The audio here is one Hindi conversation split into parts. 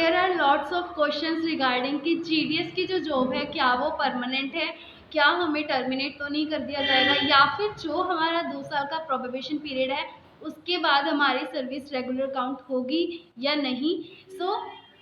There are lots of questions regarding कि जीडीएस की जो जॉब है क्या वो परमानेंट है, क्या हमें टर्मिनेट तो नहीं कर दिया जाएगा, या फिर जो हमारा 2 साल का प्रोबेशन पीरियड है उसके बाद हमारी सर्विस रेगुलर काउंट होगी या नहीं। सो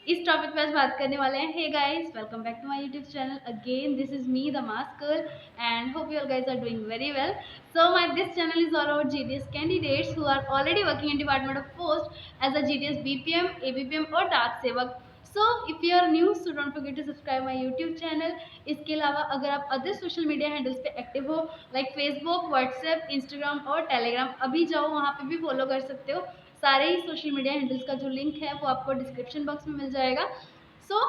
इस टॉपिक पे आज बात करने वाले हैं। Hey guys, welcome back to my YouTube channel again. This is me the mask girl and hope you all guys are doing very well. So this channel is all about GDS candidates who are already working in Department of Post as a GDS BPM, ABPM और डाक सेवक। So if you are new, so don't forget to subscribe my YouTube channel. इसके अलावा अगर आप अदर सोशल मीडिया हैंडल्स पे एक्टिव हो लाइक फेसबुक, व्हाट्सएप, इंस्टाग्राम और टेलीग्राम, अभी जाओ वहाँ पे भी फॉलो कर सकते हो। सारे ही सोशल मीडिया हैंडल्स का जो लिंक है वो आपको डिस्क्रिप्शन बॉक्स में मिल जाएगा। सो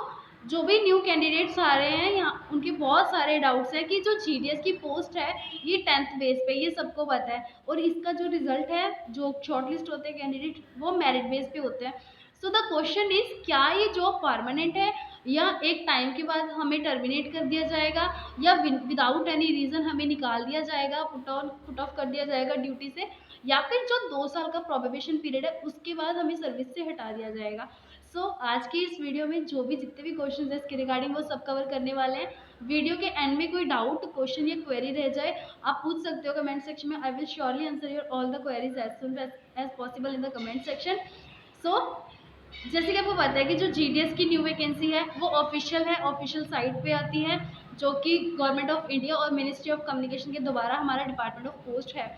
जो भी न्यू कैंडिडेट्स आ रहे हैं यहाँ, उनके बहुत सारे डाउट्स हैं कि जो जीडीएस की पोस्ट है ये 10th बेस पे, ये सबको पता है, और इसका जो रिजल्ट है, जो शॉर्टलिस्ट होते हैं कैंडिडेट, वो मेरिट बेस पे होते हैं। सो द क्वेश्चन इज, क्या ये जॉब परमानेंट है या एक टाइम के बाद हमें टर्मिनेट कर दिया जाएगा, या विदाउट एनी रीज़न हमें निकाल दिया जाएगा, पुट ऑफ कर दिया जाएगा ड्यूटी से, या फिर जो 2 साल का प्रोबेशन पीरियड है उसके बाद हमें सर्विस से हटा दिया जाएगा। आज की इस वीडियो में जो भी जितने भी क्वेश्चन है इसके रिगार्डिंग वो सब कवर करने वाले हैं। वीडियो के एंड में कोई डाउट, क्वेश्चन या क्वेरी रह जाए आप पूछ सकते हो कमेंट सेक्शन में। I will surely answer your all the queries as soon as possible in the comment section. जैसे कि आपको पता है कि जो जीडीएस की न्यू वैकेंसी है वो ऑफिशियल है, ऑफिशियल साइट पे आती है, जो कि गवर्नमेंट ऑफ इंडिया और मिनिस्ट्री ऑफ कम्युनिकेशन के द्वारा हमारा डिपार्टमेंट ऑफ पोस्ट है।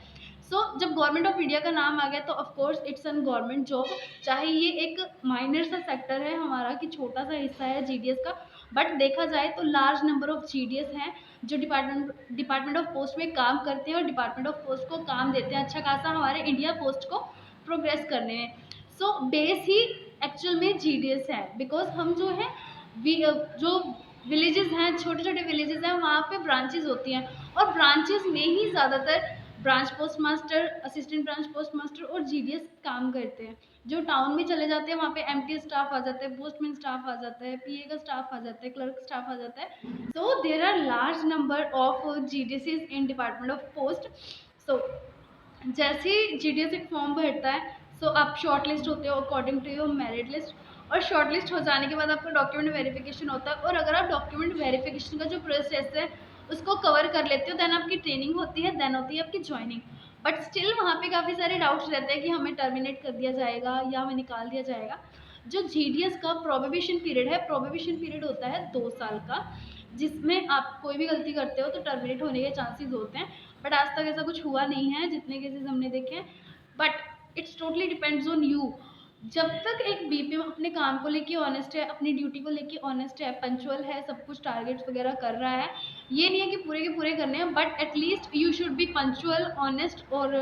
जब गवर्नमेंट ऑफ इंडिया का नाम आ गया तो of course it's an government job, चाहे ये एक माइनर सा सेक्टर है हमारा कि छोटा सा हिस्सा है जीडीएस का, बट देखा जाए तो लार्ज नंबर ऑफ जीडीएस हैं जो डिपार्टमेंट ऑफ पोस्ट में काम करते हैं और डिपार्टमेंट ऑफ पोस्ट को काम देते हैं अच्छा खासा हमारे इंडिया पोस्ट को प्रोग्रेस करने में। बेस ही एक्चुअल में जीडीएस है, बिकॉज हम जो है जो विलेजेस हैं, छोटे छोटे विलेजेस हैं, वहाँ पे ब्रांचेस होती हैं और ब्रांचेस में ही ज़्यादातर branch post master, assistant branch post master और जीडीएस काम करते हैं। जो टाउन में चले जाते हैं वहाँ पे एमटी स्टाफ आ जाता है, पोस्टमैन स्टाफ आ जाता है, पीए का स्टाफ आ जाता है, क्लर्क स्टाफ आ जाता है। So there are large number of GDS in department of post. जैसे ही जीडीएस एक फॉर्म भरता है आप शॉर्ट लिस्ट होते हो according to your merit list, और शॉर्ट लिस्ट हो जाने के बाद आपका डॉक्यूमेंट वेरिफिकेशन होता है, और अगर आप डॉक्यूमेंट वेरिफिकेशन का जो प्रोसेस है उसको कवर कर लेते हो देन आपकी ट्रेनिंग होती है, देन होती है आपकी ज्वाइनिंग। बट स्टिल वहाँ पे काफ़ी सारे डाउट्स रहते हैं कि हमें टर्मिनेट कर दिया जाएगा या हमें निकाल दिया जाएगा। जो जीडीएस का प्रोबेबिशन पीरियड है, प्रोबेबिशन पीरियड होता है 2 साल का, जिसमें आप कोई भी गलती करते हो तो टर्मिनेट होने के चांसेस होते हैं। बट आज तक ऐसा कुछ हुआ नहीं है जितने केसेस हमने देखे हैं, but it's totally depends on you. जब तक एक बीपीएम अपने काम को लेके ऑनेस्ट है, अपनी ड्यूटी को लेके ऑनेस्ट है, पंचुअल है, सब कुछ टारगेट्स वगैरह कर रहा है, ये नहीं है कि पूरे के पूरे करने हैं, but at least you should be punctual, honest, और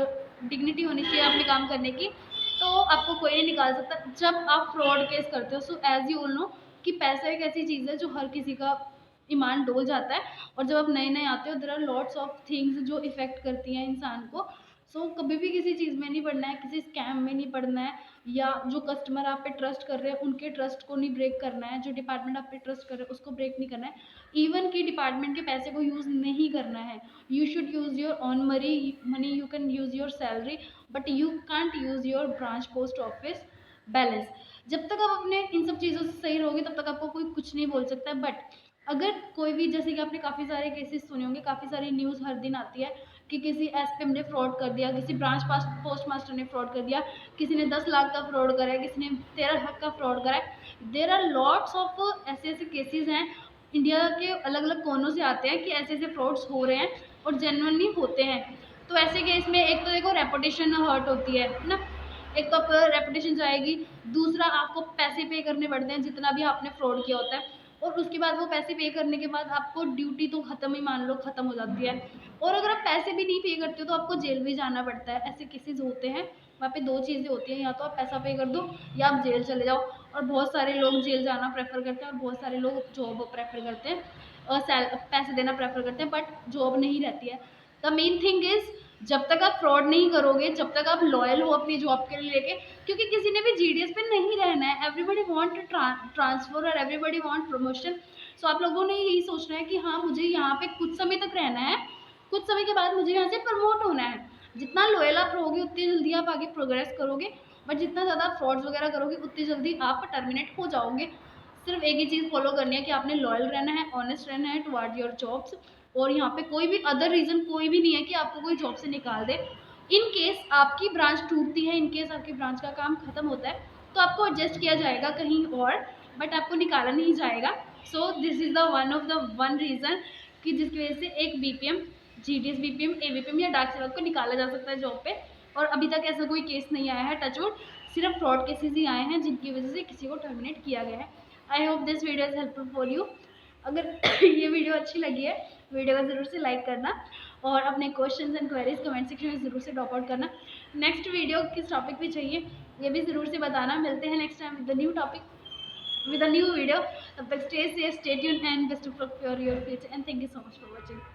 डिग्निटी होनी चाहिए अपने काम करने की, तो आपको कोई नहीं निकाल सकता। जब आप फ्रॉड केस करते हो, एज यू ऑल नो कि पैसा एक ऐसी चीज़ है जो हर किसी का ईमान डोल जाता है, और जब आप नए नए आते हो there are lots of things जो इफ़ेक्ट करती हैं इंसान को। कभी भी किसी चीज़ में नहीं पड़ना है, किसी स्कैम में नहीं पड़ना है, या जो कस्टमर आप पे ट्रस्ट कर रहे हैं उनके ट्रस्ट को नहीं ब्रेक करना है, जो डिपार्टमेंट आप पे ट्रस्ट कर रहे हैं उसको ब्रेक नहीं करना है, इवन कि डिपार्टमेंट के पैसे को यूज़ नहीं करना है। You should use your on money, you can use your salary, but you can't use your branch post office balance. जब तक आप अपने इन सब चीज़ों से सही रहोगे तब तक आपको कोई कुछ नहीं बोल सकता है। बट अगर कोई भी, जैसे कि आपने काफ़ी सारे केसेस सुने होंगे, काफ़ी सारी न्यूज़ हर दिन आती है कि किसी एसपीएम ने फ्रॉड कर दिया, किसी ब्रांच पोस्ट मास्टर ने फ्रॉड कर दिया, किसी ने 10 लाख का फ्रॉड करा है, किसी ने 13 लाख का फ्रॉड करा है। देयर आर लॉट्स ऑफ ऐसे ऐसे केसेस हैं, इंडिया के अलग अलग कोनों से आते हैं कि ऐसे ऐसे फ्रॉड्स हो रहे हैं और जेन्युइनली होते हैं। तो ऐसे केस में एक तो देखो रेपुटेशन हर्ट होती है ना, एक तो आप रेपुटेशन जाएगी, दूसरा आपको पैसे पे करने पड़ते हैं जितना भी आपने फ्रॉड किया होता है, और उसके बाद वो पैसे पे करने के बाद आपको ड्यूटी तो ख़त्म ही मान लो, ख़त्म हो जाती है, और अगर आप पैसे भी नहीं पे करते हो तो आपको जेल भी जाना पड़ता है। ऐसे केसेस होते हैं, वहाँ पे 2 चीज़ें होती हैं, या तो आप पैसा पे कर दो या आप जेल चले जाओ, और बहुत सारे लोग जेल जाना प्रेफर करते हैं और बहुत सारे लोग जॉब प्रेफर करते हैं और पैसे देना प्रेफर करते हैं, बट जॉब नहीं रहती है। द मेन थिंग इज़, जब तक आप फ्रॉड नहीं करोगे, जब तक आप लॉयल हो अपनी जॉब के लिए लेके, क्योंकि किसी ने भी जीडीएस पे नहीं रहना है, एवरीबडी वांट ट्रांसफर और एवरीबडी वांट प्रमोशन। आप लोगों ने यही सोचना है कि हाँ मुझे यहाँ पे कुछ समय तक रहना है, कुछ समय के बाद मुझे यहाँ से प्रमोट होना है। जितना लॉयल आप रहोगे उतनी जल्दी आप आगे प्रोग्रेस करोगे, बट जितना ज़्यादा फ्रॉड्स वगैरह करोगे उतनी जल्दी आप टर्मिनेट हो जाओगे। सिर्फ एक ही चीज़ फॉलो करनी है कि आपने लॉयल रहना है, ऑनेस्ट रहना है टुवर्ड योर जॉब्स, और यहाँ पे कोई भी अदर रीज़न कोई भी नहीं है कि आपको कोई जॉब से निकाल दे। इन केस आपकी ब्रांच टूटती है, इन केस आपकी ब्रांच का काम खत्म होता है, तो आपको एडजस्ट किया जाएगा कहीं और, बट आपको निकाला नहीं जाएगा। So this is the one reason कि जिसकी वजह से एक बीपीएम, जीडीएस बीपीएम, एबीपीएम या डार्क सेवक को निकाला जा सकता है जॉब पे। और अभी तक ऐसा कोई केस नहीं आया है, टचवुड, सिर्फ फ्रॉड केसेस ही आए हैं जिनकी वजह से किसी को टर्मिनेट किया गया है। I hope this video is helpful for you. अगर ये वीडियो अच्छी लगी है, वीडियो को ज़रूर से लाइक करना और अपने questions and queries comment section में ज़रूर से ड्रॉप आउट करना। नेक्स्ट वीडियो किस टॉपिक पे चाहिए ये भी ज़रूर से बताना। मिलते हैं next time with the new topic, with a new video. Stay safe, stay tuned, and best of luck for your future. And thank you so much for watching.